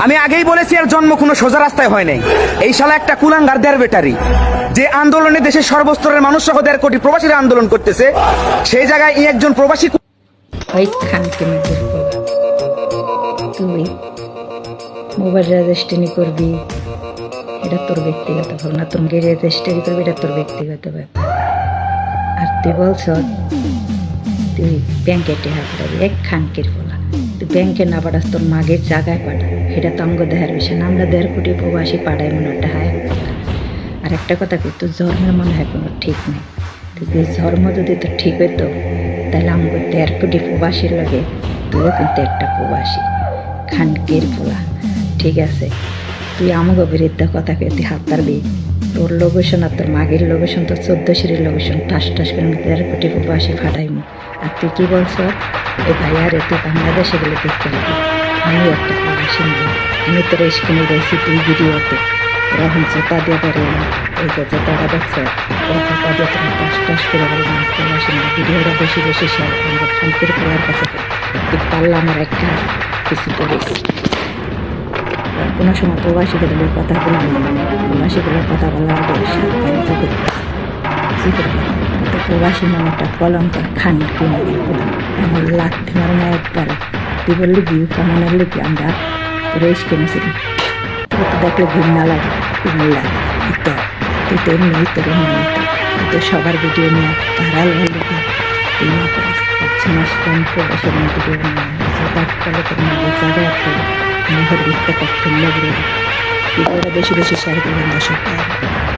আমি আগেই বলেছি এর জন্ম কোনো সোজা রাস্তায় হয় নাই। এই শালা একটা কুলাঙ্গার দেড় বেটারি, যে আন্দোলনে দেশের সর্বস্তরের মানুষ সহ 1.5 কোটি প্রবাসীরা আন্দোলন করতেছে, সেই জায়গায় একজন প্রবাসী ওই খানকে মেয়েদের বলা, তুই মোবাইল রেজিস্ট্রি করবি, এটা তোর ব্যক্তিগত ভাবনা। তোর রেজিস্ট্রি করবি, এটা তোর ব্যক্তিগত ব্যাপার। আর তুই বলছ তুই ব্যাংকে টেহা পাঠাবি, এক খানকের বলা। তুই ব্যাংকে না পাঠাস, তোর মাগের জায়গায় পাঠা, এটা তো আমাকে দেখার বিষয় না। আমরা 1.5 কোটি প্রবাসী পাঠাই মনে হয় টাকা এক কথা। আর একটা কথা কি, তোর ধর্মের মনে হয় কোনো ঠিক নেই। তুই ধর্ম যদি তোর ঠিক হইতো, তাহলে আমাকে 1.5 কোটি প্রবাসীর লাগে তুইও কিন্তু একটা প্রবাসী খানকের পোলা। ঠিক আছে, তুই আমাকে বিরুদ্ধে কথা কে তুই হাত পারবি? তোর লোকেশন আর তোর মাগের লোকেশন, তোর 14 সিঁড়ির লোকেশন ঠাস ঠাস করে 1.5 কোটি প্রবাসী ফাটাইমু। আর তুই কি বলছ, এই ভাইয়া রে তুই বাংলাদেশে গেলে দেখতে পাবি আমি একটা প্রবাসী নেই। আমি তোর স্ক্রিনে রয়েছি, তুই ভিডিওতে তখন জোতা দিয়ে বেরোয় না। ওই যে জোতাটা দেখছ, ওই জোতা দিয়ে তুমি টাস টাস করে বলবো না প্রবাসী না। ভিডিওটা বেশি বেশি শেয়ার করবো খানকের পোলার কাছে। তুই পারলে আমার একটা কিছু করিস। কোনো সময় প্রবাসীগুলোর কথা বলবি, প্রবাসীগুলোর কথা বলার আগে প্রবাসী নামে একটা কলঙ্ক খান কিনে আমার লাথি মারমা একবারে। তুই বললি বিউ কামানোর লিখি আমরা রেস কিনেছিলি, তোর তো দেখলে ঘৃণা লাগে, ঘৃণা তুই তো এমনি তোর এমনি তো সবার ভিডিও নিয়ে ভাড়াল ভালো তুই না করিস। 5 মাস কম প্রবাসী ভিডিও নিয়ে তারপরে তোর মায়ের জায়গায় মোহর দিতে খুললে ভিডিওটা বেশি বেশি শেয়ার করবেন দর্শক।